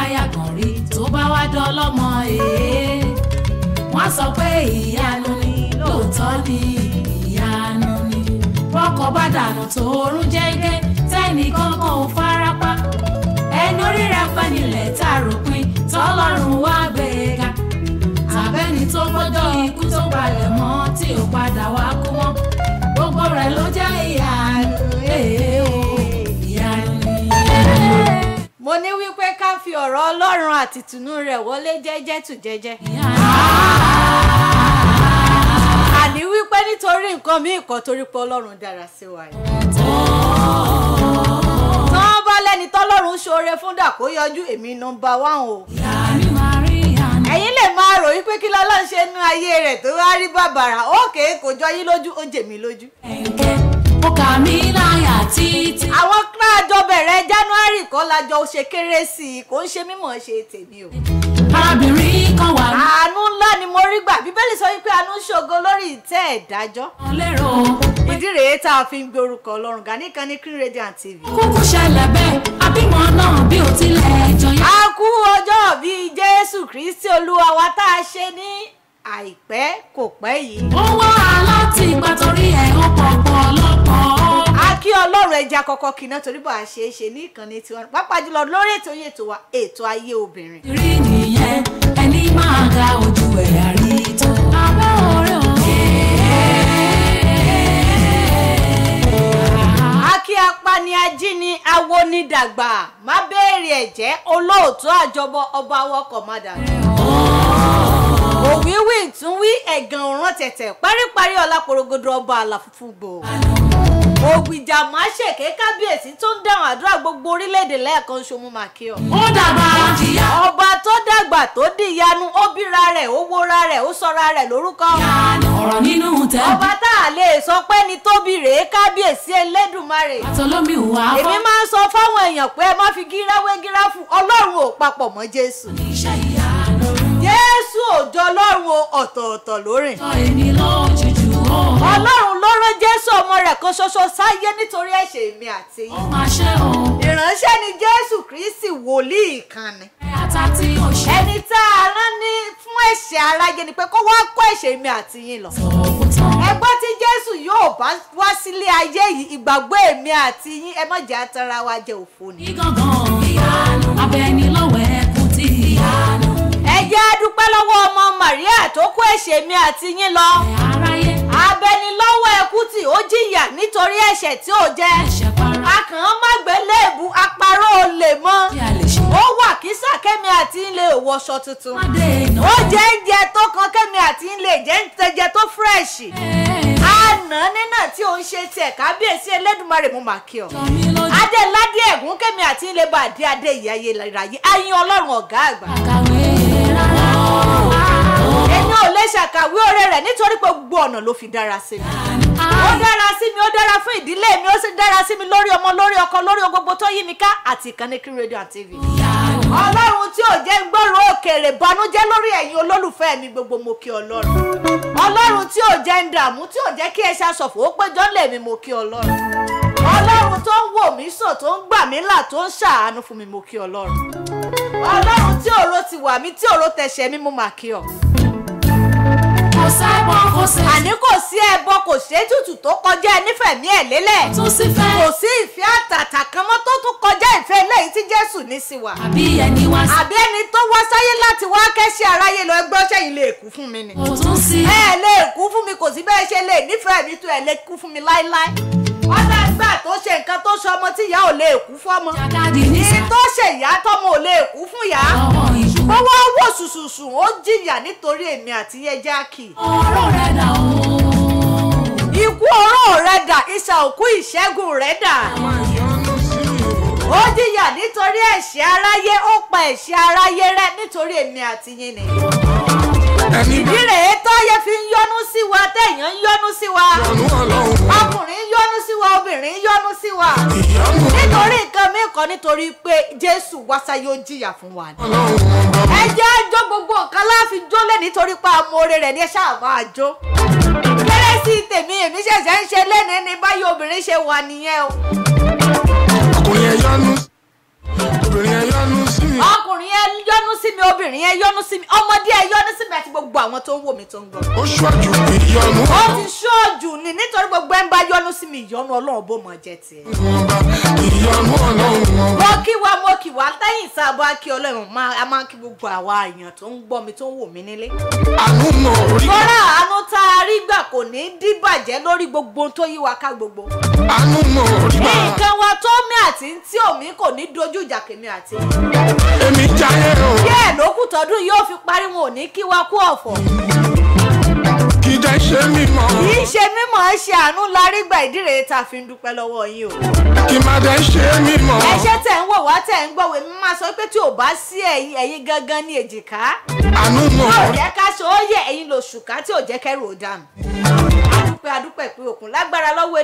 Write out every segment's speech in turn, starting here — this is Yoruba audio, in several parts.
bá yàgàn rí tó bá wá dọ́lọ́mọ wọ́n sọ pé ìyanu ni lóòótọ́ ni ìyanu ni bọ́kọ bá dànù tóorún jẹ́gẹ́ tẹ́nìkan kan ò farapa ẹni orí rẹ̀ pẹ́ nílẹ̀ tá a ròpin tọ́lọ́run wá gbéga tàbẹ́ni tó gbọ́dọ̀ ikú tó balẹ̀ mọ́ tí ò padà wá kú mọ́ gbogbo rẹ̀ ló jẹ́ ìyanu ìyanu ni. mo ní wípé ká fi ọ̀rọ̀ Ọlọ́run àti ìtùnú rẹ̀ wọlé jẹ́jẹ́ tù jẹ́jẹ́. àní wípé nítorí nǹkan míì kan torí pé Ọlọ́run dára sí wa yìí. tán bá lẹ́ni tọ́lọ́run ṣoore fún dà kó yọjú èmi nọ́mbà 1 o. ẹ̀yin lè máa rò wípé kí lọ́lọ́run ṣe nú ayé rẹ̀ tó wá rí bàbàrà òkè kò jọ yín lójú ó jẹ mí lójú. ó kà mí láyà títí. àwọn kíláàjọ bẹ̀rẹ̀ January kọ́ lájọ ṣe kérésì kò ń ṣe mímọ̀ ṣe tèmi o. arábìnrin kan wà. àánú ńlá ni mo rí gbà bíbélì sọ wípé àánú ṣògo lórí ìtẹ́ ìdájọ́. ìdí rèé tá a fi ń gbé orúkọ Ọlọ́run ga nìkan ní Green Radio and TV. kúkú ṣẹlẹ̀ bẹ́ẹ̀ àbímọ náà bí ó tilẹ̀ jọyọ̀. a kú ọjọ́ bíi Jésù Kristi Olúwa wa tá a ṣe ní àìpẹ́ kò pẹ́ yìí. ó wá láti ìgbà torí ẹ̀ ó pọ̀pọ̀ lọ́pọ̀. a kí Ọlọ́run ẹja kọ́kọ́ kìnnà torí bá a ṣe é ṣe ní ìkànnì tiwọn pàápàá jùlọ lórí ètò yìí ètò wa ètò ayé obìnrin. rí nìyẹn ẹni máa ga ojú ẹ̀yà rí tó. abẹ́ orí òkè. akí apani ajíni awonidàgbà má béèrè ẹ̀jẹ̀ olóòtú àjọbọ ọba awọkọ̀ mádà. òwíwí ìtúnwí ẹ̀gàn òràn tẹ̀tẹ̀ paríparí ọláporogodo ọba àlàfúfú gbò. ògbìjà má ṣèké kábíyèsí tó ń dáhùn àdúrà gbogbo orílẹ̀-èdè lẹ́ẹ̀kan ṣomú màkíọ̀. ó dàgbà jìyà. ọba tó dàgbà tó dìyanu ó bíra rẹ̀ ó wóra rẹ̀ ó sọra rẹ̀ lórúkọ. ọ̀rọ̀ nínú tẹ́. ọba tá a lè sọ pé ní tóbi rèé kábíyèsí Elédùmarè. àtọlómi ìwà afọ. èmi máa ń sọ fáwọn èèyàn pé ẹ má fi gíráwé gíráfù Ọlọ́run ò papọ̀ mọ́ Jésù. iṣẹ́ ìyanu. Jésù òjò Ọlọ́run ọ̀tọ̀ọ̀tọ̀ lórìn. sọ èmi lójijì o. Ọlọ́run ló rán Jésù ọmọ rẹ̀ kan ṣoṣo sáyé nítorí ẹ̀ṣẹ̀ èmi àti ó yín. máa ṣe o. ìránṣẹ́ ni Jésù Kristi wòlíì kan ni. ata tí ó ṣe. ẹni tá a rán ní fún ẹ̀ṣẹ̀ aráyé ni pé kó wá kó ẹ̀ṣẹ̀ èmi àti yín lọ. sọ̀kùtàn. ẹgbọ́n tí Jésù yóò bá wá sílé ayé yìí ìgbàgbọ́ èmi àti yín ẹ má jẹ́ atara wa jẹ òfò ni. ìgangan ìyanu. abẹni lọ́wọ́ ẹkùn tí ìyanu. ẹ jẹ́ a dúpẹ́ lọ́wọ́ ọmọ Màríà tó kó ẹ̀ṣẹ̀ mi àti yín lọ. aráyé. abẹnilọ́wọ́ ẹkú tí ó jìyà nítorí ẹ̀ṣẹ̀ tí ó jẹ́. ẹ̀ṣẹ̀ para. akàn má gbé léèbù apárọ̀ olè mọ́. kí a lè ṣe. ó wà kísà kẹ́mi àti ilé òwòṣọ tuntun. má dé iná. ó jẹ́ oúnjẹ tó kan kẹ́mi àti ilé jẹ́ tó fírẹ̀ṣì. àná nínà tí ó ń ṣe tiẹ̀ kábíyèsí Elédùmarè mú màá kí ọ. jọmí lójú. adéládé ẹ̀gún kẹ́mi àti ilé bá adé adé ìyáyé ìráyé ayin Ọlọ́run ọ̀gá àgbà. àkàwé rárá. ẹni ò lè ṣàkàwé oore rẹ̀ nítorí pé gbogbo ọ̀nà ló fi dára sí mi. ó dára sí mi ó dára fún ìdílé mi ó sì dára sí mi lórí ọmọ lórí ọkọ lórí gbogbo tó yí mi ká àti ìkànnì Green Radio and TV. Ọlọ́run tí ò jẹ́ gbọ́rọ̀ òkèèrè banújẹ́ lórí ẹ̀yin olólùfẹ́ mi gbogbo mo kí Ọlọ́run. Ọlọ́run tí ò jẹ́ ń dààmú tí ò jẹ́ kí ẹ ṣàṣọ̀fọ̀ ó péjọ lè mi mo kí Ọlọ́run. Ọlọ́run tó ń wò mí sàn tó ń gbà mí là tó ń ṣàánú fún mi mo kí Ọlọ́run. Ọlọ́run tí òro ti wà mí tí òro tẹ̀ṣẹ̀ mi mo mà kí ọ. kò sẹ́bọ̀ kò sẹ́. àní kò sí ẹbọ kò sí ètùtù tó kọjá ẹnífẹ̀mí ẹ̀ lélẹ̀. tún sí fẹ́. kò sí ìfẹ́ àtàtà kan mọ́ tó tún kọjá ìfẹ́ eléyìí tí Jésù ní sí wa. àbí ẹni wá sí. àbí ẹni tó wá sáyé láti wá kẹ́sí aráyé lọ ẹgbẹ́ ọṣẹ́ yìí lè kú fún mi ni. kò tún sí. ẹ lè kú fún mi kò sí bẹ́ẹ̀ ṣe lè nífẹ̀ẹ́ mi tó ẹ lè kú fún mi láéláé. ọ̀dà ìgbà tó ṣe nǹkan tó ṣe ọmọ tí ìyá ò lè kú fọ́mọ. jàkadì ní ní tó ṣe ìyá tọ́mọ ò lè kú fún ìyá. ọmọ ìṣú. ó wá wò ṣùṣùṣù ó jìyà nítorí èmi àti yẹjá kì í. ọ̀rọ̀ rẹ̀ dà o. ikú ọ̀rọ̀ rẹ̀ dà ìṣà òkú ìṣẹ́gun rẹ̀ dà. ó jìyà nítorí ẹ̀ṣẹ̀ aráyé ó pa ẹ̀ṣẹ̀ aráyé rẹ́ nítorí èmi àti yín ni. ìdí rèé táyé fi ń yọ́nú sí wa téèyàn ń yọ́nú sí wa. ọkùnrin ń yọ́nú sí wa obìnrin ń yọ́nú sí wa. nítorí nǹkan mìíràn nítorí pé Jésù wá sáyé ó jìyà fún wa ni. ẹ jẹ́ àjọ gbogbo nǹkan láàfin jólẹ̀ nítorí pé amóore rẹ̀ ní ẹ ṣáà máa jó. kérésì tèmi èmi ṣẹ̀ṣẹ̀ ń ṣe lẹ́nu ní báyìí obìnrin ṣe wà nìyẹn o. ọkùnrin ẹ yọ́nú obìnrin ẹ yọ́nú sí mi. ọkùnrin ẹ obìnrin yẹn yọ́nú sí mi ọmọdé ẹ yọ́nú sí mi àti gbogbo àwọn tó ń wò mí tó ń gbọ́. ó ṣọ́jú ìyọnu. ó ti ṣọ́ọ̀jù ni nítorí gbogbo ẹ̀ ń bá yọ́nú sí mi ìyọ́nú ọlọ́run bó mọ̀ jẹ́ tiẹ̀. ìyọnu ọlọ́run. mo kì wá lẹ́yìn sábà kí ọlọ́run a máa kí gbogbo àwa èèyàn tó ń gbọ́ mi tó ń wò mí nílé. àánú mọ̀ orí. kọ́ra àánú tá a rí gbà kò ní díbàjẹ́ lórí gbogbo tó yí wa ká gbogbo. àánú mọ̀ orí bá. nǹkan wa tó mi àti tí omi kò ní dojú ìjà kèmi àti. èmi jáyé o. díẹ̀ lókù tọdún yóò fi parí wọn ò ní kí wa kú ọ̀fọ̀. kì í jẹ́ ṣe mímọ́. kì í ṣe mímọ́ ṣe àánú larí gbà ìdí rèé tá a fi ń dúpẹ́ lọ́wọ́ yín o. kì má dẹ́ ṣe mímọ́. ẹṣẹ́ tẹ̀ ń wò wá tẹ̀ ń gbọ́wé mi máa sọ pé tí ò bá sí ẹ̀yin gangan ní èjìká. àánú mọ̀ tí ò orí. jẹ́ ká ṣe ó yẹ ẹ̀yin lòṣùká tí ò jẹ́ kẹ́rù ò dànù. adúpẹ́ pé òkun lágbára lọ́wọ́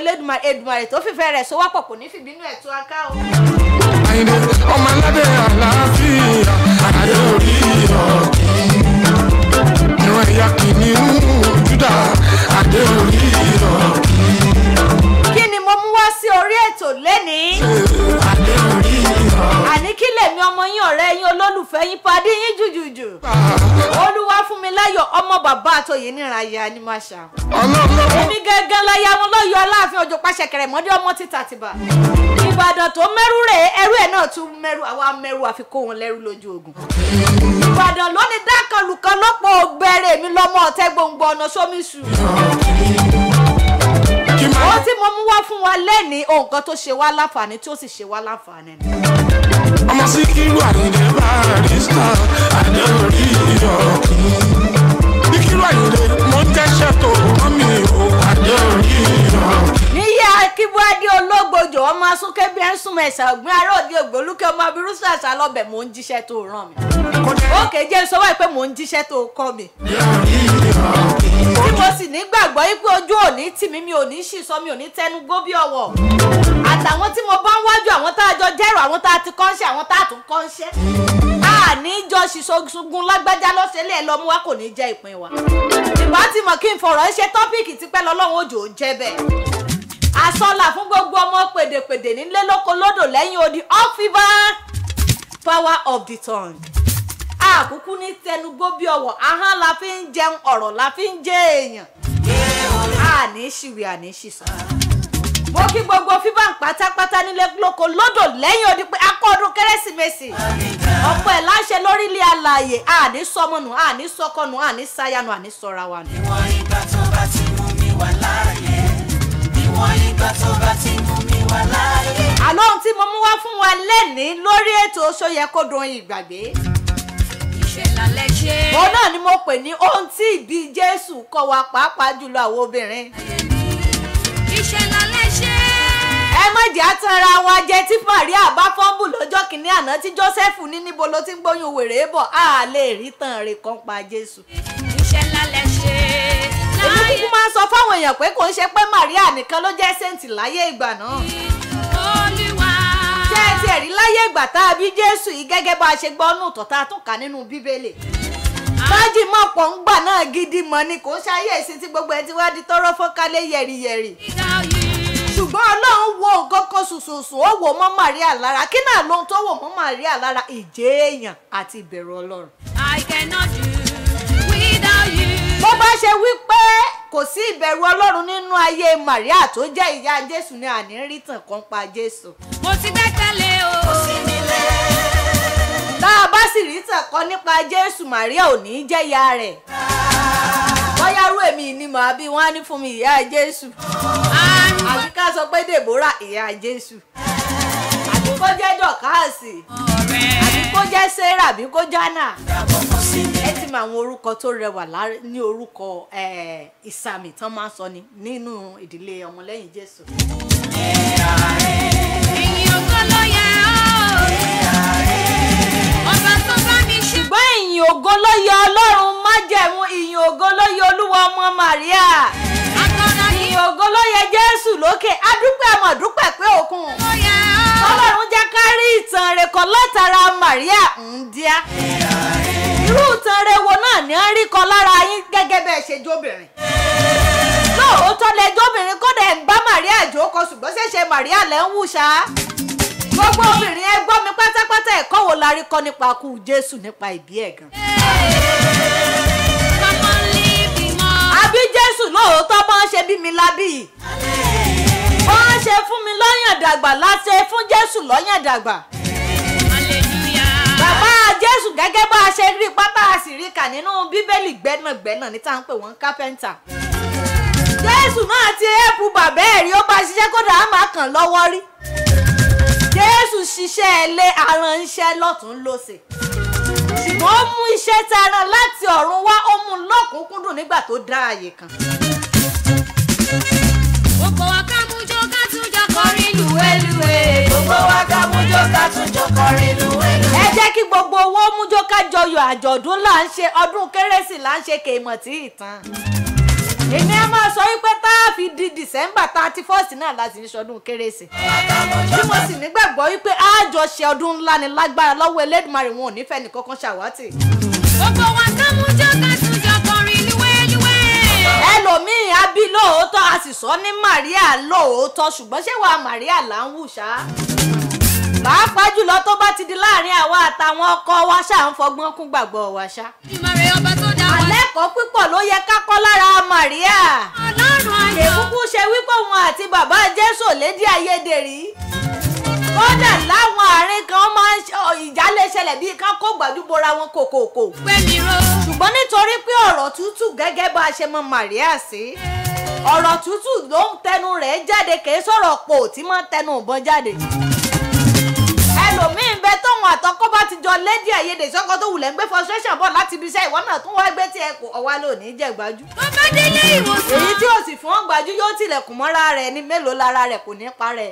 Èdùmàrè tó fìfẹ́ rẹ̀ sowọ́pọ̀ kò ní fìbínú ẹ̀ tú aká o. àyìnbó ọmọ aládé àlàáfíà àdé orí ọ̀kìn. ìran ẹ̀yà kìnìún Júdà àdé orí ọ̀kìn. kí ni mo mú wá sí orí ètò lénìí? àdé orí ọ̀kìn. àní kí lèmi ọmọ yín ọ̀rẹ́ yín olólùfẹ́ yín padì yín jùjùjù. olúwa fún mi láyọ̀ ọmọ bàbá àtòyè níraya ní máṣá. ọlọ́run. èmi gángan láyà wọn lọ́yọ̀ aláàfin òjò pàṣẹ kẹrẹ̀mọ́dé ọmọ títà tìbà. ìbàdàn tó mẹ́rù rèé ẹrú ẹ̀ náà tún mẹ́rù àwa mẹ́rù àfi kó wọn lẹ́rú lójú ogun. ìbàdàn lónìí dákàlùkàn lọ́pọ̀ ògbẹ́rẹ́ mi lọ́mọ ọ̀tẹ́ gbòǹgbò ọ̀nà sómìsù. ó tí mo mú wá fún wa lẹ́ni nǹkan tó ṣe wá láǹfààní tí ó sì ṣe wá láǹfààní ni. ọmọ Síkírù Àyìndé Barrister àdé orí ọ̀kìn. Síkírù Àyìndé mo ń jẹ́ṣẹ́ tó mọ́ mi o àdé orí ọ̀kìn. níyà Akíbúadé ológbòjò ọmọ asúnkẹ́ bí ẹ̀ ń súnmọ́ ẹ̀sà ògbìn ará òde ògbólúkẹ́ ọmọ abirúsọ àṣà lọ́bẹ̀ mò ń jíṣẹ́ tó ràn mí. ókè jẹ́ sọ wáyé pé mò ń jíṣẹ́ tó kọ́ mi. tí mo sì nígbàgbọ́ yí pé ojú òní tì mí mi ò ní ṣì sọ mi ò ní tẹnu gbó bí ọwọ́. àtàwọn tí mo bá ń wájú àwọn tá a jọ jẹ́rò àwọn tá a ti kọ́ńṣẹ́ àwọn tá a tún kọ́ńṣẹ́. àní jọ ṣìṣogun lágbájá lọ́sẹ̀lẹ̀ lọ́mú wa kò ní jẹ́ ìpín wa. ìbá ti mọ̀ kí n fọ̀rọ̀ ṣe tọ́pìkì tipẹ́ lọ́lọ́run òjò jẹ́ bẹ́ẹ̀. àsọlà fún gbogbo ọmọ pèdèpèdè nílé lóko lódò lẹ́yìn odi all fever power of the tongue. àkúkú ní tẹnugbó bí ọwọ́ ahọ́n la fi ń jẹun ọ̀rọ̀ la fi ń jẹ èèyàn. àní ṣìwé àní ṣìṣọ. mo kí gbogbo fíbà pátápátá nílé lóko lódò lẹ́yìn odi pé akọ́dún kérésìmesì. ọ̀pọ̀ ẹ̀ láṣẹ lórílẹ̀ alààyè àní sọmọnù àní sọkọnù àní sáyanu àní sọra wa nù. ìwọ̀n ìgbà tó bá ti mú mi wà láàyè. ìwọ̀n ìgbà tó bá ti mú mi wà láàyè. àlọ́ ohun tí mo mú wá fún wa lẹ́nìí lórí ètò Ṣóyẹ Kó Dùn Ìgbàgbé. ìṣẹ̀lẹ̀ ṣe. òun náà ni mo pè ní ohun tí ìbí Jésù kọ́ wa pàápàá jùlọ àwọn obìnrin. ìṣẹ̀lẹ̀ ṣe. ẹ má jẹ́ àtàrà wa jẹ tí Màríà bá fọ́nbù lọ́jọ́ kìíní àná tí Jósẹ́fù ní níbo ló ti ń gbóyún wèrè bọ̀ á lè rí tàn rè kan pa Jésù. ìṣẹ̀lẹ̀ ṣe. èmi kúkú máa ń sọ fáwọn èèyàn pé kò ń ṣe pé Màríà nìkan ló jẹ́ sẹ́ǹtì láyé ìgbà náà. Olúwa. ṣé ẹ tiẹ̀ rí láyé ìgbà tá a bí Jésù yìí gẹ́gẹ́ bá a ṣe gbọ́ nù tọ́ta tún kà nínú Bíbélì. májì mọ̀ pọ̀ ń gbà náà gidi mọ́ ni kò ń ṣayé ìsìn tí gbogbo ẹ ti wá di tọ́rọ́ fọ́nkálẹ̀ yẹ̀rìyẹ̀rì. ṣùgbọ́n Ọlọ́run wo nǹkan kan ṣùṣùṣù ó wò mọ́ Màríà lára kí náà lóhun tó wò mọ́ Màríà lára ìjẹ́ èèyàn àti ìbẹ̀rù Ọlọ́run. I cannot do without you. bó bá ṣe wí pé kò sí ìbẹ̀rù Ọlọ́run nínú ayé Màríà tó jẹ́ ìyá Jésù ni àní rí tàn kan pa Jésù. mo ti gbẹ́kẹ̀lé o. kò sí nílé. tá a bá sì rí tàn kan nípa Jésù Màríà ò ní jẹ́ ìyá rẹ̀. bóyá rú èmi ni màá bí wọ́n á ní fún mi ìyá Jésù. àbí ká sọ pé Dèbórà ìyá Jésù. àbí kó jẹ́ Dọ̀káàsì. àbí kó jẹ́ Sérà àbí kó Jánà. ẹ ti mọ àwọn orúkọ tó rẹwà ní orúkọ ìsàmì tán máa ń sọ ni nínú ìdílé ọmọlẹ́yìn Jésù. ìyìn ògo ló yẹ ọ́. ọba tó bá mi ṣe. ṣùgbọ́n ìyìn ògo ló yẹ Ọlọ́run májẹ̀mú ìyìn ògo ló yẹ Olúwa ọmọ Màríà. ìyìn ògo ló yẹ Jésù lókè adúpẹ́ àmọ̀dúpẹ́ pé òkun. ló yẹ ọ́. Ọlọ́run jẹ́ ká rí ìtàn rẹ̀ kan látara Màríà ǹdíá. irú ìtàn rẹ̀ wo náà ni a rí kan lára yín gẹ́gẹ́ bẹ́ẹ̀ ṣe jóbìnrin. lóòótọ́ lẹ jóbìnrin kó dẹ̀ ń bá Màríà jókòó ṣùgbọ́n ṣẹ̀ṣẹ̀ Màríà lẹ́ ń wù ṣá. gbogbo obìnrin ẹ gbọ́ mi pátápátá ẹ̀kọ́ wo la rí kọ́ nípa ikú Jésù nípa ìbí ẹ̀ gan. àbí Jésù lóòótọ́ bọ́n ṣe bí mi lábí yìí bọ́n ṣe fún mi lọ́yàn dàgbà láti fún Jésù lọ́yàn dàgbà. bàbá Jésù gẹ́gẹ́ bá a ṣe rí pátá a sì rí kà nínú Bíbélì gbẹ́nàgbẹ́nà ní tá à ń pè wọ́n kápẹ́ńtà. Jésù náà ti ẹ̀pù bàbá ẹ̀ rí ó bá ṣiṣẹ́ kódà á máa kàn lọ́wọ́ rí. Jésù ṣiṣẹ́ ilé aránṣẹ́ lọ́tún lósè ṣùgbọ́n ó mú iṣẹ́ tẹran láti ọ̀run wá ó mú lọ́kùnkúndùn nígbà tó dá ààyè kan. gbogbo wa ká mú jó ká tún jọ kọrin lùwẹ́lùwẹ́. Gbogbo wa ká mú jó ká tún jọ kọrin lùwẹ́lùwẹ́. ẹ jẹ́ kí gbogbo owó mú jó ká jọyọ̀ àjọ̀dún là ń ṣe ọdún kérésì là ń ṣe kèémọ̀ tí ì tán. èmi á máa sọ wípé tá a fi di December 31st náà láti ní sọdún kérésì. tí mo sì nígbàgbọ́ wípé àjọṣe ọdún ńlá ni lágbára lọ́wọ́ Elédùmarè wọn ò nífẹ̀ẹ́ nìkankan ṣàwátì. gbogbo wa ká mú jó ká tún jọ kọrin lùwẹ́lùwẹ́. ẹlòmíín á bí lóòótọ́ a sì sọ ní Màríà lóòótọ́ ṣùgbọ́n ṣé wàá Màríà là ń wù ṣá. pàápàá jùlọ tó bá ti di láàrin àwa àtàwọn ọkọ wa ṣáà ń fọgbọ́n kún gbàgbọ́ wa ṣá. ìmọ̀ràn ọba tó dá wa. àlẹ́kọ̀ọ́ pípọ̀ ló yẹ ká kọ́ lára Màríà. ọlọ́run ayọ̀. èkúkú ṣe wípé òun àti bàbá Jésù lédè àìyedè rí. kódà láwọn àárín kan máa ń ìjà lè ṣẹlẹ̀ bíi ká kó gbàdúgbòra wọn kòkòkò. pé mi ro. ṣùgbọ́n nítorí pé ọ̀rọ̀ tútù gẹ́gẹ́ bá a ṣe mọ Màríà sí ọ̀rọ̀ tútù ló ń tẹnu rẹ̀ jáde kìí sọ̀rọ̀ pò tí máa ń tẹnu ìbọn jáde. ẹlòmíín bẹ tóun àtọkọ bá ti jọ lédè àìyedè sọkọ tó wulẹ̀ ń gbé frustration bọ̀ láti ibi iṣẹ́ ìwọ náà tún wá gbé tí ẹ kò ọwá lónìí jẹ́ gbájú. tó bá délé ìwòsàn. èyí tí ò sì fún ọgbàjú yóò tilẹ̀kùn mọ́ra rẹ̀ ní mélòó lára rẹ̀ kò ní parẹ́.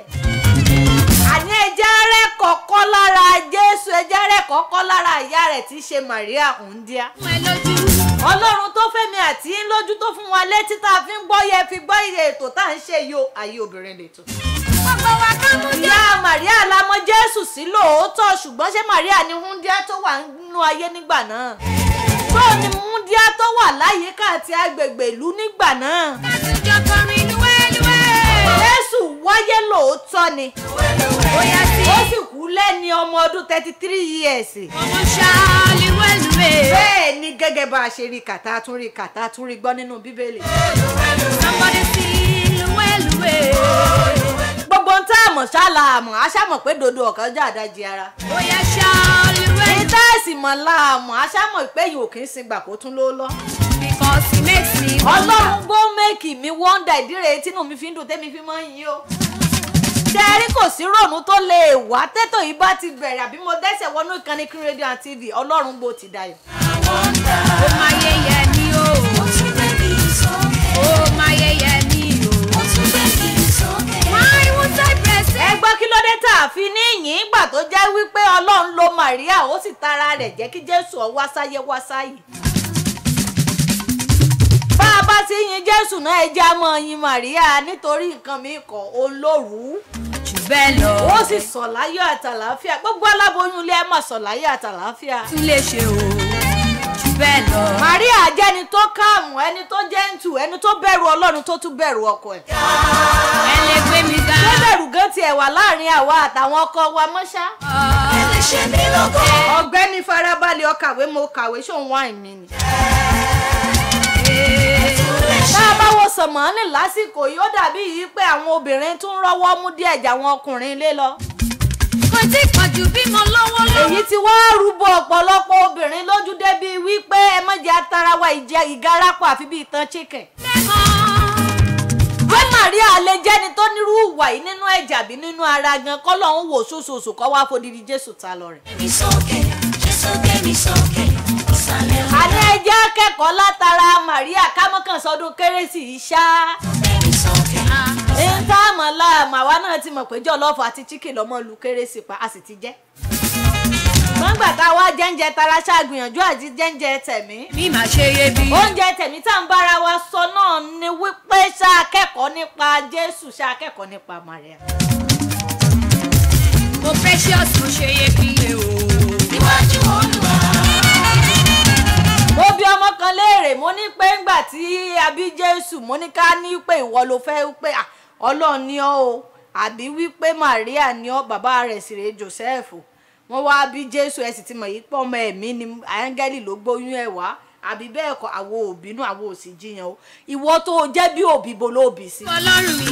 àní ẹjẹ́ rẹ̀ kọ́kọ́ lára Jésù ẹjẹ́ rẹ̀ kọ́kọ́ lára ìyá rẹ̀ tí í ṣe Màríà òǹdíá. fún ẹ lójú. Ọlọ́run tó fẹ́mi àti yín lójú tó fún wa létí tá a fi ń gbọ́ yẹ fi gbọ́ iye ètò tá à ń ṣe yo ayé obìnrin lètò. gbogbo wa ká mú jó. ìyá Màríà la mọ̀ Jésù sí lóòótọ́ ṣùgbọ́n ṣé Màríà ni wúndíá tó wà nínú ayé nígbà náà? tó ni wúndíá tó wà láyìíká àti agbègbè ìlú nígbà náà? ká tún jọ kọrin lùwẹ́lùwẹ́. Jésù wáyé lóòótọ́ ni bóyá sí. ó sì kú lẹ́ni ọmọ ọdún 33 years. ọmọ ṣá lùwẹ́lùwẹ́. bẹ́ẹ̀ ni gẹ́gẹ́ bá a ṣe rí kàtà tún rí gbọ́ nínú Bíbélì. somebody sí lùwẹ́lùwẹ́. gbogbo ń tá àmọ̀ ṣáàlà àmọ̀ aṣáàmọ̀ pé dodo ọ̀kan jà dájí ara. bóyá ṣá lùwẹ́lùwẹ́. ní táàsì mọ̀ láàmọ̀ aṣáàmọ̀ pé yìí ò kì í sin gbà kó tún ló lọ. because it makes me. Ọlọ́run gbó méèkì mi wọ́ndà ìdíre tínú mi fi ń dùn tẹ́mi fi máa ń yí o. ṣé ẹ rí kò sí rònú tó lè wá tètò yìí bá ti bẹ̀rẹ̀ àbí mo dẹ́sẹ̀ wọnú ìkànnì King Radio and TV Ọlọ́run gbó ti dayọ̀. ó máa yẹ yẹ ni o. ó máa yẹ yẹ ni o. why won't I press it? ẹ gbọ́ kí ló dé tá a fi ní ìyìn ìgbà tó jẹ́ wípé Ọlọ́run lo Màríà ó sì tara rẹ̀ jẹ́ kí Jésù ó wá sáyé. bá a bá ti yin Jésù náà ẹ jẹ́ á máa yin Màríà nítorí nǹkan mi kàn olóòrú jù bẹ́ẹ̀ lọ. ó sì sọ̀ láyọ̀ àtàlàáfíà gbogbo aláboyún ilé ẹ máa sọ̀ láyọ̀ àtàlàáfíà. tún lè ṣe o jù bẹ́ẹ̀ lọ. Màríà jẹ́ ẹni tó káàmù ẹni tó jẹ́ǹtù ẹni tó bẹ̀rù Ọlọ́run tó tún bẹ̀rù ọkọ ẹ̀. ẹ lè gbé mi ga. ṣé bẹ̀rù gan tiẹ̀ wà láàrin àwa àtàwọn ọkọ wa mọ́ṣá. Ẹlẹ́ṣẹ̀ mi lógo. ọ̀gbẹ́ni farabalẹ̀ ọkàwé mo kàwé ṣóun wá ìmí ni. bá a bá wo sọ̀mọ́nì lásìkò yìí ó dàbí yìí pé àwọn obìnrin tún rọ́wọ́ mú díẹ̀ jà àwọn ọkùnrin ilé lọ. kò tí ì pọ̀jù bímọ lọ́wọ́ lọ́wọ́. èyí tí wá rúbọ ọ̀pọ̀lọpọ̀ obìnrin lójú débi wípé ẹ má jẹ́ atarawa ìgarapọ̀ àfi bí ìtàn chicken. bí Màríà lè jẹ́ni tó nírú ìwà yìí nínú ẹ̀jẹ̀ àbí nínú ara gan kọ́ lọ́hún wò ṣoṣooṣù kọ́ wá fòdìdí Jésù ta lọ rẹ̀. Mi sókè, Jésù gbé mi sókè, ìsàlẹ̀ ọ̀rọ̀ àní ẹjẹ́ akẹ́kọ̀ọ́ látara Màríà kámọ́kàn sọdún kérésì yìí ṣá. gbé mi sókè. ń tá àmọ́ láàmú àwa náà ti mọ̀ pé jọ̀lọ́fù àti chicken lọ́mọ lu kérésì pa a sì ti jẹ́. gbọ́ngbà tá a wá jẹ́ńjẹ tara ṣàgbìyànjú àti jẹ́ńjẹ tẹ̀mí. mi máa ṣe iye bí. oúnjẹ tẹ̀mí tá à ń bára wa sọ náà ni wípé ṣàkẹ́kọ̀ọ́ nípa Jésù ṣàkẹ́kọ̀ọ́ nípa Màríà. mo precious mo ṣe iye bí o. Níwájú Olúwa. mo bí ọmọ kan léèrè mo ní pé ńgbà tí a bí Jésù mo ní ká ní pé ìwọ ló fẹ́ pé Ọlọ́run ni ọ́ o àbí wípé Màríà ni ọ́ bàbá rẹ̀ sì rèé Joseph wọ́n wá bí Jésù ẹ sì ti mọ̀ yìí pọ̀ ọmọ ẹ̀mí ni áńgẹ́lì ló gbóyún ẹ̀ wá àbí bẹ́ẹ̀ kọ́ àwọn òbí náà àwọn òsì jiyàn o ìwọ tó jẹ́ bí òbí bo ló bí sí. Ọlọ́run mi.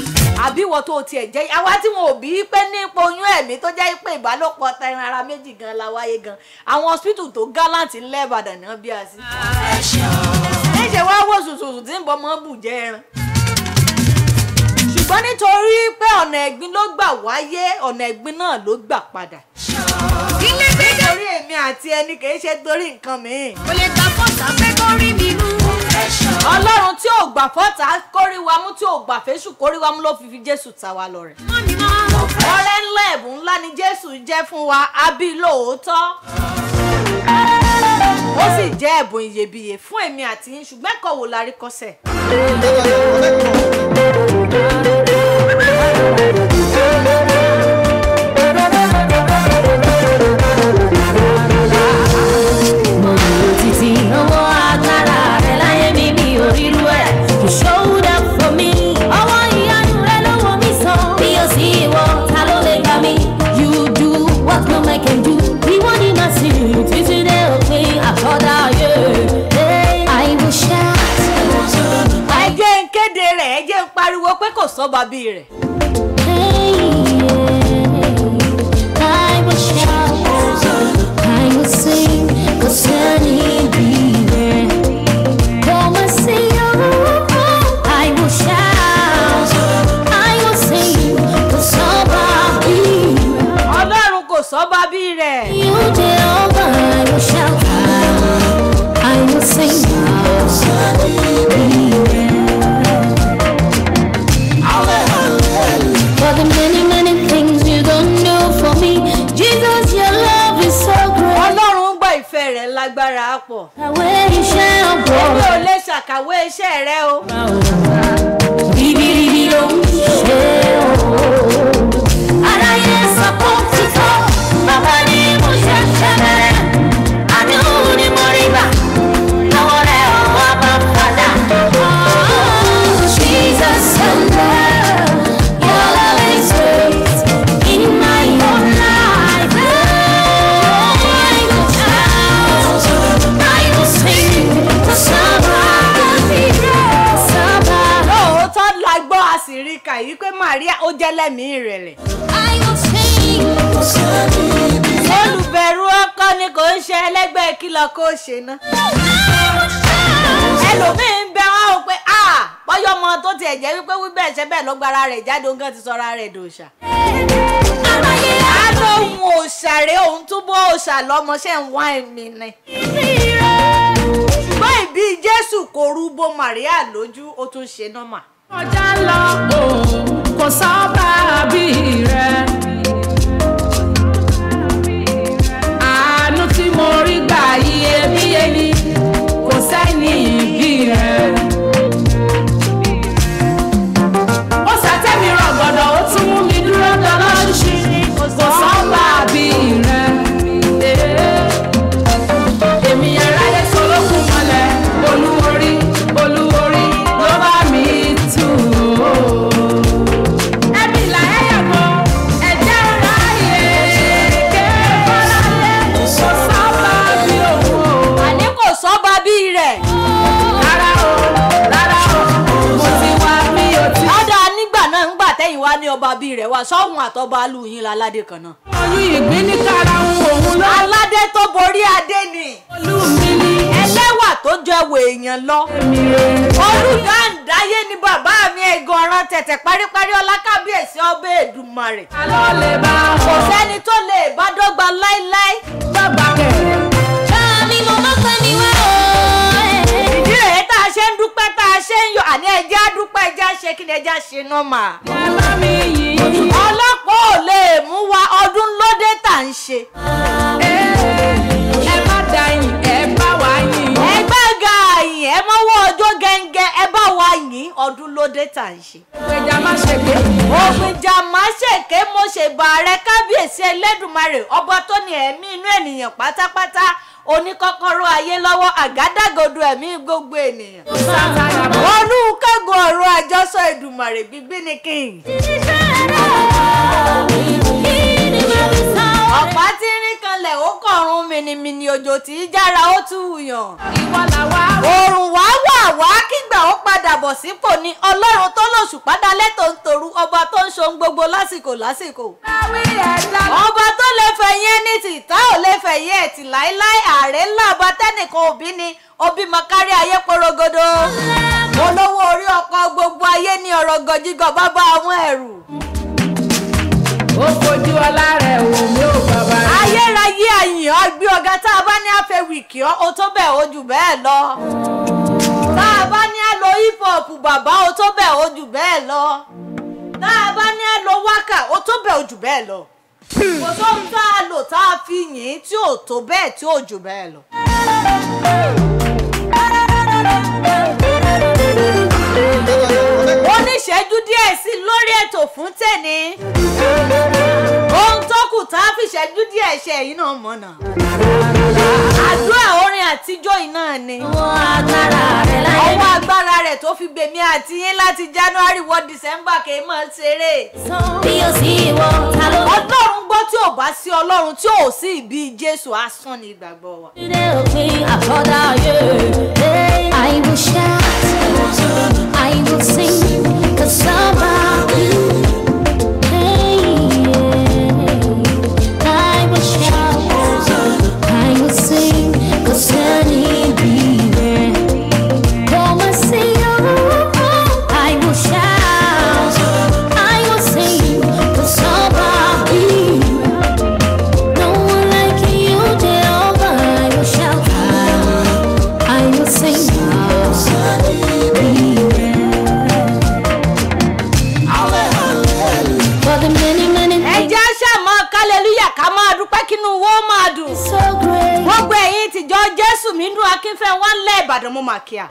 àbí ìwọ tó tiẹ̀ jẹ́ àwa tí wọn ò bí pé nípa oyún ẹ̀mí tó jẹ́ pé ìbálòpọ̀ tẹran ara méjì gan la wáyé gan àwọn hospital tó gallant ńlẹ̀ Ìbàdàn náà bí a sí. ẹ ṣe wá wò sùsùsù tí ń bọ́ mọ́ bù jẹ́ ẹran. ṣùgbọ́n nítorí pé ọ̀nà ẹ̀gbin ló gbà wáyé ọ̀nà ẹ̀gbin náà ló gbà padà. nítorí èmi àti ẹni kì í ṣe torí nǹkan mìíràn. kò lè gbà fọ́tà pé kó rí mi mú. Ọlọ́run tí ò gbà fọ́tà kórí wa mú tí ò gbà fésù kórí wa mú ló fi Jésù ta wa lọ́rẹ. ọrẹ ńlá ẹ̀bùn ńlá ni Jésù jẹ́ fún wa àbí lóòótọ́ ó sì jẹ́ ẹ̀bùn iyebíye fún èmi àti yín ṣùgbọ́n ẹ̀kọ́ wo la rí kọ́sẹ̀. Pariwo pé kò sọ́ba bí rẹ̀. I will shout, I will sing, 'cause I need thee there. Come and sing, I will shout, I will sing, 'cause sọ́ba bí rẹ̀. Ọlọ́run kò sọ́ba bí rẹ̀. You Jehovah, I will shout, I will sing, 'cause I need thee there. For the many, many things you don't do for me, Jesus, your love is so great. Ọlọ́run gbọ́ ìfẹ́ rẹ̀ lágbára pọ̀. Àwẹ̀ iṣẹ́ ọ̀pọ̀. Èmi ò lè ṣàkàwé iṣẹ́ rẹ o. Ribiribi ló ń ṣe o. Aráyé sọ pé ó ti tọ́, bàbá ni mo ṣẹ̀ṣẹ̀ bẹ̀rẹ̀. Àánú ni mo rí gbà, lọ́wọ́ rẹ̀ ò wá bá padà. Jesus, your love, your love is great in my own life. I will shout, I will sing, 'cause somebody, somebody. Lóòótọ́ la gbọ́ a sì rí kà yí pé Màríà ó jẹ́ lẹ́mìí ìrẹ̀lẹ̀. I will sing, 'cause Olùbẹ̀rù ọkọ ni kò ń ṣe ẹlẹ́gbẹ́ kìlọ̀ kó ṣe ná. Ẹlòmíín ń bẹ wọn ò pé bọ́yọ̀ ọmọ tó tiẹ̀ jẹ́ wípé wí bẹ́ẹ̀ ṣe bẹ́ẹ̀ ló gbára rẹ̀ jáde òun kan ti sọra rẹ̀ dòṣà. Alóhun òṣàrẹ́ òun túbọ̀ òṣà lọ́mọṣẹ́ ń wá ẹ̀mí ni. Ṣùgbọ́n ìbí Jésù kò rúbọ Màríà lójú ó tún ṣe nọ́mà. ọjà lọ òun kò sọ́ba bí rẹ̀. àánú tí mo rí gbà iyebíye ni kò sẹ́ni bí rẹ̀. ó sàtẹ́mi rọ̀gbọ̀dọ̀ ó tún mú mi dúró dọ́lọ́ṣì kò sọ́ba bí rẹ̀. èmi aráyé solókùn mọ́lẹ̀ olúworí olúworí ló bá mi tù ó. ẹbí làyẹ̀yẹ̀ mọ́ ẹ̀jẹ̀ ráyè kéèkọ́láyé kò sọ́ba bí òun. Àní kò sọ́ba bí rẹ̀. rárá o mo ti wá bí o ti. Ọ̀dà nígbà náà ńgbà tẹ́yìn wá ní ọba bí rẹ̀ wá sọ́hun àtọ́ba alúyìn láládé kan náà. olú ìgbín ní karahun òun ló. Aládé tó borí adé ni. olú mi ní. Ẹlẹ́wà tó jẹ wo èèyàn lọ. èmi rẹ̀. Olùdáǹdáyé ni bàbá mi ẹ̀gàn ọ̀ràn tẹ̀tẹ̀ paríparí ọlá kábíyèsí ọba Èdùmàrè. àlọ́ lè bá Kò wọn. sẹ́ni tó lè bá dọ́gba láíláí. bàbá kẹ̀kẹ́. Ṣáàmì mo máa pẹ́ mi wá o. Ìdí rèé tá a ṣe ń dúpẹ́ tá a ṣe ń yọ àní ẹja dúpẹ́ ẹja ṣe kí ni ẹja ṣe nọ́mà. ẹ bá mi yìí. Ọlọ́pàá ò lè mú wa ọdún lóde tá à ń ṣe. ẹ má da yìn ẹ bá wa yìn. Ẹgbẹ́ ga àyìn ẹ mọ́wọ́ ọjọ́ gẹ́ngẹ́ ẹ bá wa yìn ọdún lóde tá à ń ṣe. ìgbẹ́jà má ṣe pé. Ògbìjà máa ṣèké mo ṣèbà rẹ kábíyèsí Ẹlẹ́dùmarè ọba tó ní ẹ̀mí inú ènìyàn pátápátá oníkọ́kọ́rọ́ ayé lọ́wọ́ àgádágodo ẹ̀mí gbogbo ènìyàn. Olùkẹ́gun ọ̀rọ̀ àjọsọ Èdùmàrè gbígbí ni king. Ọ̀pá tí ń rí kan mìnìmìnì òjò tí í jára ó tú yàn. ìwọ làwa òrùn wá kígbà ó padà bọ̀ sípò ni ọlọ́run tó lòṣù padà lẹ́tọ̀ọ́ ń torú ọba tó ń ṣohun gbogbo lásìkò. wí ẹ̀dá ọba tó lè fẹ̀yìn ẹni tì tá ò lè fẹ̀yìn ẹ̀ tì láíláí ààrẹ ńlá ọba tẹ́nìkan òbí ni òbí mọ kárí ayé porogodo. olówó orí ọkọ̀ gbogbo ayé ní ọ̀rọ̀ gọ̀jígọ̀ bàbá àwọn ẹ̀rù. ó fojú ọlá rẹ̀ wò mí ò bàbá rẹ̀. ayérayé àyìn ọgbẹ́ ọ̀gá tá a bá ní àfẹ́ wìkì ọ́ o tó bẹ̀ ó jù bẹ́ẹ̀ lọ. tá a bá ní àlọ́ hip hop bàbá o tó bẹ̀ ó jù bẹ́ẹ̀ lọ. tá a bá ní àlọ́ wákà o tó bẹ̀ ó jù bẹ́ẹ̀ lọ. kò sóhun tá a lò tá a fi yìn tí ò tó bẹ́ẹ̀ tí ò jù bẹ́ẹ̀ lọ. oníṣẹ́jú díẹ̀ sí lórí ètò fún tẹ̀ní. ohun tó kù tá a fi ṣẹ́jú díẹ̀ ṣe èyí náà mọ̀nà. àdúrà orin àtijọ́ iná ni. ọwọ́ agbára rẹ̀ tó fi gbèmí àti yín láti January wọ December kì í mọ̀ ṣeré. ọlọ́run gbọ́ tí ò bá sí ọlọ́run tí ò sí ìbí Jésù asán ni ìgbàgbọ́ wa. I will shout, I will sing, 'cause somebody, I will shout, I will sing, 'cause anybody, come and sing, I will shout, I will sing, 'cause somebody, no one like you, Jehovah, I will shout, I will sing. ẹjẹ́ ṣàmọ́ kálẹ́lúyà ká máa dúpẹ́ kínú owó máa dùn. gbogbo ẹ̀yin tìjọ Jésù mi dùn Akínfẹ́ wọn lẹ́ Ìbàdàn mo mà kíá.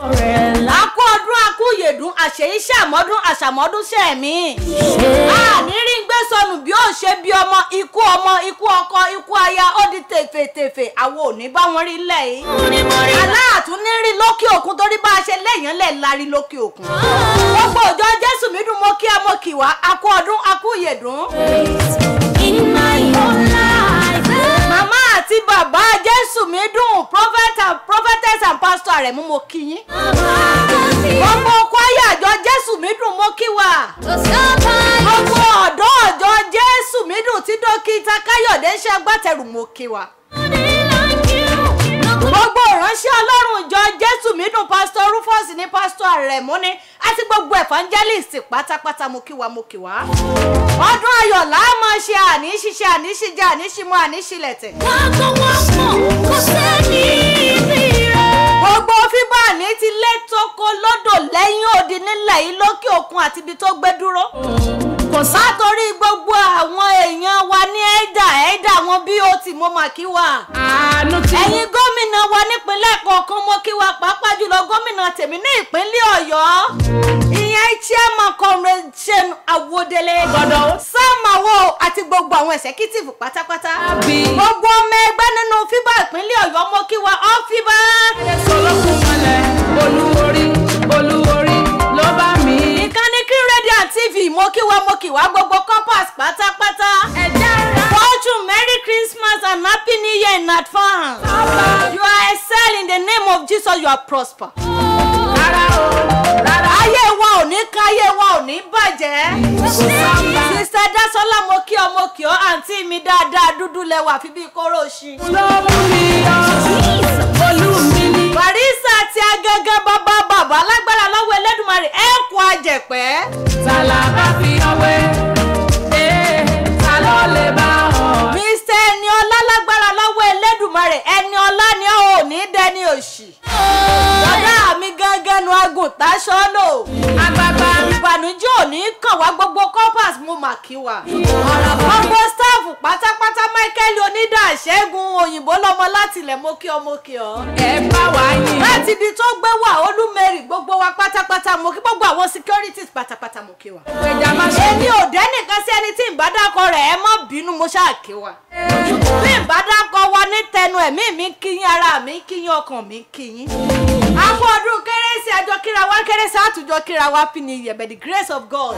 àkú ọdún àkú yèdùn àṣeyí ṣàmọ́dún àṣàmọ́dún ṣẹ̀mí. ànírín gbé sọnù bí ó ṣe bí ọmọ ikú ọkọ ikú aya ó di tèfètèfè àwọn ò ní bá wọn rí lẹ̀ yìí. aláàtún ní rí lókè òkun torí bá a ṣe léèyàn lẹ̀ lárí lókè òkun. gbogbo òjò Jésù mi dùn mo kí ẹ mo kì wá àkú ọdún àkú yèdùn. In my whole life, màmá àti bàbá Jésù mi dùn prophetess and pastor rẹ̀ mú mo kí yín. gbogbo kwaya àjọ Jésù mi dùn mo kí wa. gbogbo ọ̀dọ́ ọ̀jọ́ Jésù mi dùn tí dókítà Káyọ̀dé ṣe agbátẹrù mo kí wa. gbogbo ìránṣẹ́ Ọlọ́run ìjọ Jésù mi dùn pastor Rufus ní pastor Àrẹ̀mú ní àti gbogbo evangelist pátápátá mo kí wa. ọdún ayọ̀ la máa ṣe àní ṣiṣẹ́ àní ṣìjẹ́ àní ṣìmọ̀ àní ṣìlẹ̀tẹ̀. gbogbo fíbà ní ti lé tóko lódò lẹ́yìn òdì nílẹ̀ yìí lókè òkun àti ibi tó gbé dúró. kò sátorí gbogbo àwọn èèyàn wa ní ẹ̀dà wọn bí ó ti mo mà kí wa. ẹ̀yin gómìnà wa nípínlẹ̀ kọ̀ọ̀kan mo kí wa pàápàá jùlọ gómìnà tèmi ní ìpínlẹ̀ Ọ̀yọ́. ìyẹn chairman Comrade Ṣẹ́nu Awódélé. Sáàmàwò àti gbogbo àwọn executive pátápátá. gbogbo ọmọ ẹgbẹ́ nínú fíbà ìpínlẹ̀ Ọ̀yọ́ mo kí wa ọ́ fíbà. olúworí ló bá mi. ìkànnì Kí rédíò TV mo kí wa gbogbo compass pátápátá. Fortune, Merry Christmas and Happy New Year in advance. You are excel in the name of Jesus, you are prosper. ayé wa ò ní ká ayé wa ò ní bàjẹ́. Sister Dasola mo kí ọ àǹtí mi dáadáa dúdú lẹ́wà fi bí kóró ṣí. Barisa àti Agẹgẹ bàbá lágbára lọ́wọ́ Ẹlẹ́dùmarè ẹ̀ kú àjẹpẹ́. tàlà bá fi ọwé ta ló lè bá ọ. Mr. Eniola lágbára lọ́wọ́ Ẹlẹ́dùmarè Eniola ni ó ní dẹni òṣì. Ọ̀dà mi gángan nu agùn táṣọ́lò. agbábá ìbànújẹ́ ò ní kàn wá gbogbo compass mo mà kí wa. gbogbo staff pátápátá Michael Onídà Ṣẹ́gun òyìnbó lọ́mọ láti ilẹ̀ mo kí ọ. ẹ bá wá yín. láti ibi tó gbé wà Olúmẹ̀rì gbogbo wa pátápátá mo kí gbogbo àwọn securities pátápátá mo kí wa. ìgbèjà má ṣe. èmi ò dẹ́nìkan sí ẹni tí ìbádàkọ rẹ̀ ẹ má bínú mo ṣáà kí wa. bí ìbádàkọ wa ní tẹnu ẹ̀mí mi kí yín ara mi kí yín ọkàn mi kí yín. àwọn ọdún kérésì àjọ kíra wa kérésì àtújọ kíra wa Happy New Year by the grace of God.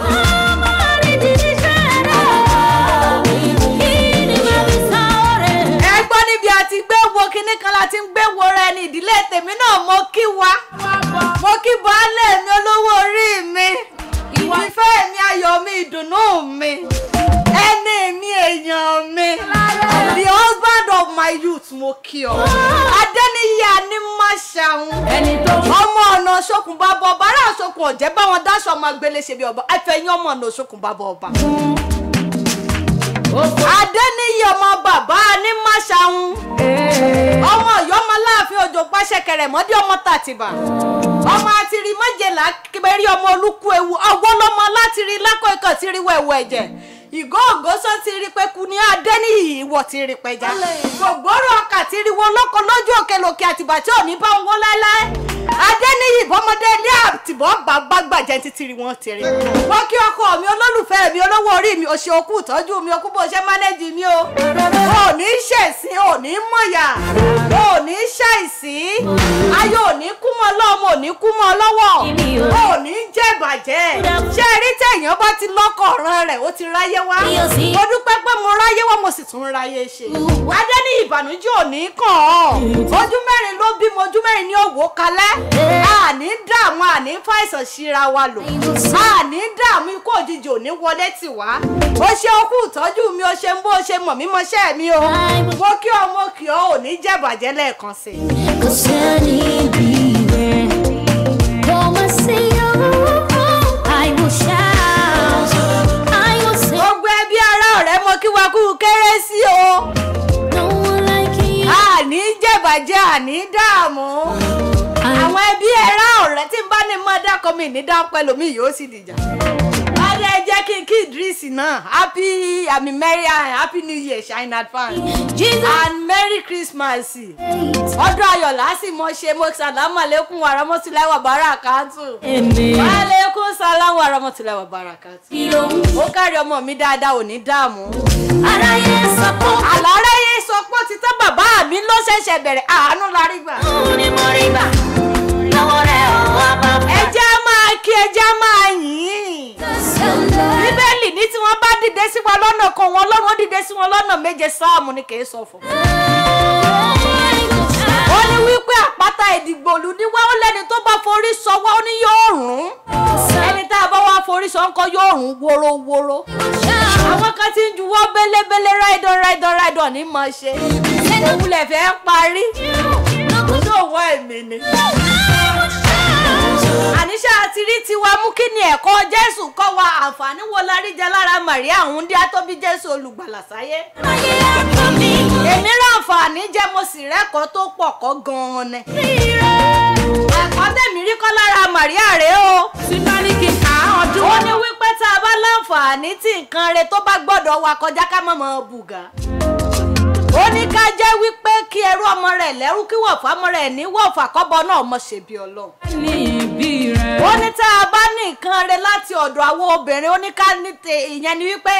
ẹ gbọ́ níbi àti gbé wo kíní kan láti ń gbé wo rẹ ní ìdílé tèmi náà mo kí wa mo kí baálé mi olówó orí mi ìfẹ́ mi ayọ̀ mi ìdùnnú mi ẹni mi èèyàn mi the husband of my youth mo kí ọ Adéníyì Anímáṣàun ọmọ ọ̀nà Ṣókùn bàbá ọba ará Ṣókùn ọ̀jẹ́ báwọn dáṣọ ọmọ agbélé ṣe bí ọba ẹfẹ̀yìn ọmọ ọ̀nà Ṣókùn bàbá ọba Adéníyì ọmọ bàbá Anímáṣàun ọmọ Ọ̀yọ́ ọmọ Láàfin Òjò pàṣẹkẹrẹ mọdí ọmọ Tàtìbà ọmọ àtìrí méjèlá kébẹrí ọmọ Olúkú ewu ọgbọlọmọ láti rí lákọ ikọ tí rí wẹwẹ ẹ̀jẹ̀ ìgóògó sọ ti rí pé kú ní Adéníyì ìwọ ti rí pẹja gbogbooro ọkà ti rí wọn lóko lójú òkè lòkè Àtìbà tí ò ní bá wọn láéláé Adéníyì bọ́mọdé ilé àtìbọ́ gbàgbàgbàjẹ́ títí rí wọn ti rí wọ́n kí ọkọ mi olólùfẹ́ mi olówó orí mi òṣè òkú ìtọ́jú mi okú bó ṣe mánéjì mi o ò ní ṣèṣin ò ní mọ̀yà ò ní ṣàìsí ayé ò ní kú mọ́ lọ́mọ ò ní kú mọ́ lọ́wọ́ ò ní jẹ̀bàjẹ́ ṣé rí tẹ̀yàn bá ti lọ́kọ̀ ọ̀ràn rẹ̀ ó ti ráyé wá mo dúpẹ́ pé mo ráyé wá mo sì tún ráyé ṣe Adéníyì ìbànújẹ́ ò ní kàn ọ́ ojú mẹ́rin ló bímọ ojú mẹ́rin ní òwò kalẹ́ àní dààmú àní fàìsàn síra wa lò àní dààmú ikú òjijì ò ní wọlé tì wá ó ṣe okú ìtọ́jú mi ó ṣe ń bó ṣe mọ̀ mí mọ́ṣẹ́ mi o mo kí ọ mo kí ọ ò ní jẹ̀bàjẹ́ lẹ́ẹ̀kan sí i. Kò sẹ́ni bí rẹ̀ kò mọ̀ sí I will shout, I will sing. Gbogbo ẹbí ará ọ̀rẹ́ mo kí wa kú kérésì o. No one like you. Àní jẹ̀bàjẹ́ àní dààmú. Àwọn ẹbí ará ọ̀rẹ́ tí ń bá ní mọ́ dákọ̀ mi ní dáhùn pẹ̀lú mi yóò sì dìjà. Adé jẹ́ kí n kí Idris náà happy new year in advance and merry Christmas. Ọdún ayọ̀ lásì mo ṣe mo sàlámù alékún wa rahmatullahi wa barakatuh. Alékún sàlámù wa rahmatullahi wa barakatuh. Ó kárí ọmọ mi dáadáa ò ní dààmú. Aráyé sọ pé Àlàráyé sọ pé ó ti tán bàbá mi ló ṣẹ̀ṣẹ̀ bẹ̀rẹ̀ àánú lárí gbà. òun ni mo rí gbà lọ́wọ́ rẹ̀ ọ̀wá bá fà. Ẹjẹ́ máa kí ẹjẹ́ máa yìn. Bíbélì ní tí wọ́n bá dìde sí wọn lọ́nà kan wọn Ọlọ́run dìde sí wọn lọ́nà méje Sáàmù ni kì í sọ fún. Ó ní wípé àpáta ìdìgbòlù ní wá ó lẹ́ni tó bá forí sọwọ́ ó ní yóò rún. Ẹni tá a bá wá forí sọ ńkọ́ yóò rún wórówóró. Àwọn kan ti ń juwọ́ bélébélé ráìdọ̀ ní mọ̀ ṣe. Òun lè fẹ́ parí. Tó wọ́ èmi ni. Àníṣe àti rí tiwa mú kí ni ẹ̀kọ́ Jésù kọ́ wa àǹfààní wo la rí jẹ lára Màríà òun dí àtọ́bí Jésù olùgbàlà sáyé. Èmi rà àǹfààní jẹ́ mo sì rẹ́kọ̀ọ́ tó pọ̀ kọ́ gan-an ni. Ẹ̀kọ́ tẹ̀mí rí kọ́ lára Màríà rèé o. Sinọ́ríkì ká ọdún. Ó ní wípé tá a bá láǹfààní tí nǹkan rẹ̀ tó bá gbọ́dọ̀ wa kọjá ká mọ̀ bùgà. Ó ní ká jẹ́ wípé kí ẹrú ọmọ rẹ̀ lẹ́rú kí wọ̀fà ọmọ rẹ̀ ní wọ̀fà kọ́bọ náà mọ̀ ṣe bí Ọlọ́run. Ní ìbí rẹ̀. Ó ní tá a bá ní nǹkan rẹ̀ láti ọ̀dọ̀ àwọn obìnrin ó ní ká ní ìyẹn ni wípé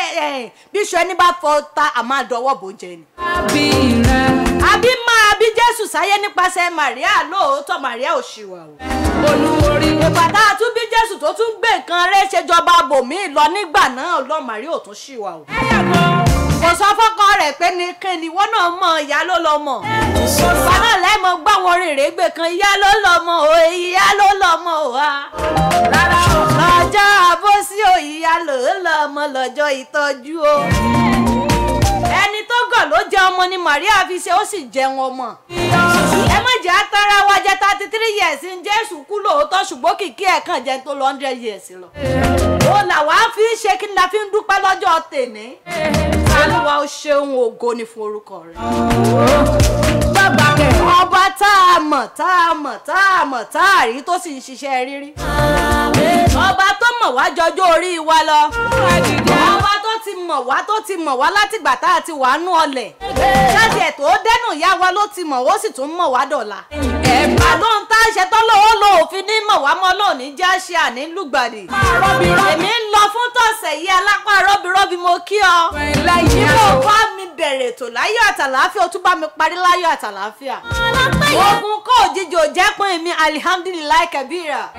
bí iṣu ẹni bá fọ ta àmọ́ àdọ́wọ́ bò jẹ ni. Àbí rẹ̀. Àbí máa bí Jésù sáyé nípasẹ̀ Màríà lóòótọ́ Màríà ò ṣìwà o. Olúworí. Ìbàdàn àtún bí Jésù tó tún gbé nǹkan rẹ̀ ṣèjọba bòmíì lọ nígbà náà lọ Màríà ò tún ṣìwà o. Kò sọ fọ́kọ rẹ̀ pé ní kíni wọ́n náà mọ̀ ìyá ló lọ mọ̀. Ìgbà náà lẹ́mọ̀ gbọ́ àwọn orin rèégbè kan ìyá ló lọ mọ̀ o ìyá ló lọ mọ̀ o wa. Rárá o. Lọ́jọ́ àbòsí o ìyá ló lọ mọ̀ lọ́jọ́ ìtọ́jú o. Ẹni tó gọ̀ ló jẹ ọmọ ni Màríà fi ṣe ó sì jẹun ọmọ. Ẹ má jẹ́ àtàrà wa jẹ́ 33 years ń Jésù kú lóòótọ́ ṣùgbọ́n kìkì ẹ̀ kàn jẹ́ tó lọ 100 years lọ. Ó làwa fi ń ṣe kí ni la fi ń dúpẹ́ lọ́jọ́ tèmi. Olúwa ó ṣeun ògo ni fún orúkọ rẹ̀. Ọba tá a rí tó sì ń ṣiṣẹ́ rírí. Ọba tó mọ̀ wá jọjọ́ orí wa lọ. Ọba tó ti mọ̀ wá látìgbà tá a ti wà nú ọlẹ̀. Láti ẹ̀ tó dẹ́nu ìyá wa ló ti mọ̀ ó sì tún mọ̀ wá dọ̀la. Ẹ̀bà ló ń tá ṣe tó lówó lo òfin ní mọ̀ wá mọ́ lónìí já ṣe àní lùgbàdì. Èmi ń lọ fún tọ̀sẹ̀ yìí alápá rọ́bìrọ́bì mo kí ọ. Ìbò bá mi bẹ̀rẹ̀ ètò láyọ̀ àtàlàáfíà ó tún bá mi parí láyọ̀ àtàlàáfíà. Ogun kò jíjò jẹ́ pín mi alihamdulilayi kabira.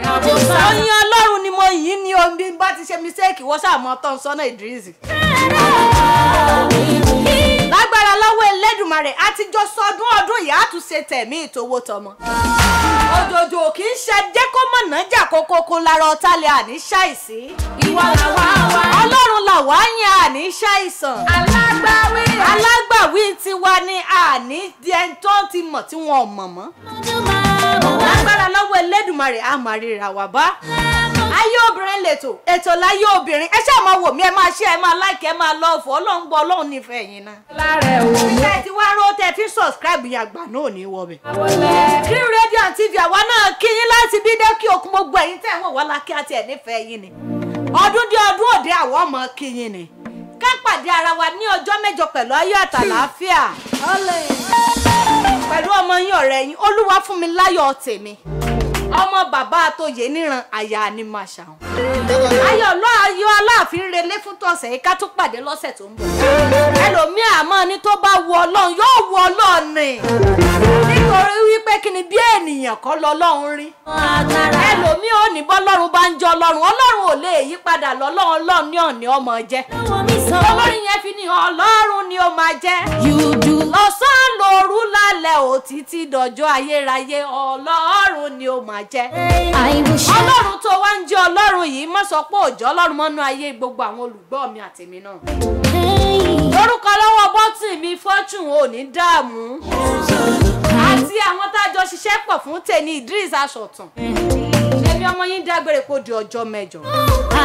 Oyin Ọlọ́run ni mo yìí ní omi bá ti ṣe mistake wọ́n ṣàmọ́ tán sọ́nà Idris. Lágbára lọ́wọ́ Elédùmarè àtijọ́ sọdún ọdún yìí á tún ṣe tẹ̀mí ìtòwó tọmọ. òjòjò kì í ṣe jẹ́ kó mọ̀ nájà kókókó lára ọ̀tá lè àní ṣàìsí. ìwọ làwa wá. ọlọ́run làwa yan àní ṣàìsàn. alágbàwí tiwa ni àní ẹni tó ti mọ̀ tí wọn ò mọ̀ mọ́. lágbára lọ́wọ́ Elédùmarè á máa ríra wà bá. ayé obìnrin lètò ètò láyé obìnrin ẹ ṣáà máa wò mí ẹ máa ṣe ẹ máa like ẹ máa love Ọlọ́run gbọ́ Ọlọ́run nífẹ̀ẹ́ yín náà. lára ẹ̀ wò mí. ẹ ti wá ró tẹ fi subscribe yín àgbà náà ò ní wọ bẹ̀. Green Radio and TV àwa náà kí yín láti bí dé kí okun gbogbo ẹ̀yin tẹ̀ wọ́n wá lákì àti ẹ̀ nífẹ̀ẹ́ yín ni. ọdún dé ọdún òde àwọn ọmọ kí yín ni. ká pàdé ara wa ní ọjọ́ mẹ́jọ pẹ̀lú ayọ̀ àtàlàáfíà. pẹ̀lú ọmọ yín ọ̀rẹ́ yín Olúwafúnmiláyọ̀ tèmi. ọmọ bàbá àtòyè níran àyà ni màá ṣàwọn. ayọ̀ Aláàfin relé fún tọ̀sẹ̀ yìí ká tún pàdé lọ́sẹ̀ tó ń bọ̀. ẹlòmíì àmọ́ ní tó bá wù Ọlọ́run yóò wù Ọlọ́run ni. nítorí wípé kí ni bí ènìyàn kọ́ lọ́lọ́run rí. ẹlòmíì ò ní bọ́lọ́run bá ń jẹ́ Ọlọ́run ò lè yí padà Ọlọ́run ní ọ̀ní ọmọ jẹ́. olórin yẹn fi ní Ọlọ́run ni ó máa jẹ́. lọ́sàn-án lóru lálẹ́ ò títí dọjọ́ ayérayé Ọlọ́run ni ó máa jẹ́. Ọlọ́run tó wá ń jẹ́ Ọlọ́run yìí má sọ pé òjò Ọlọ́run mọ́nú ayé gbogbo àwọn olùgbọ́ mi àtèmi náà. lórúkọ lọ́wọ́ bọ́tì mi Fortune ò ní dààmú. àti àwọn tájọ ṣiṣẹ́ pọ̀ fún tèmi Idris Asọ̀tàn. èmi ọmọ yín dágbére kó di ọjọ́ mẹ́jọ.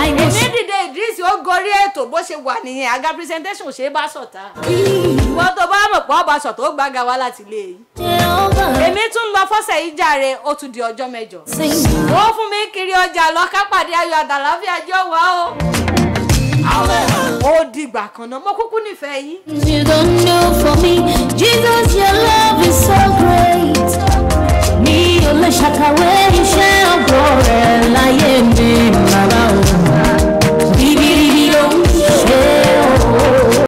èmi dìde Idris ó gorí ètò bó ṣe wà nìyẹn àga presentation ṣe é bá sọ̀tà. ìwọ tó bá mọ̀ pé ọba sọ̀tà ó gbága wá láti ilé yìí. èmi tún lọ fọ́sẹ̀ yìí jàre ó tún di ọjọ́ mẹ́jọ. ó fún mi kiri ọjà lọ ká pàdé ayọ̀ àtàlàáfíà jọ wá o. ó dìgbà kan náà mo kúkú nífẹ̀ẹ́ yín.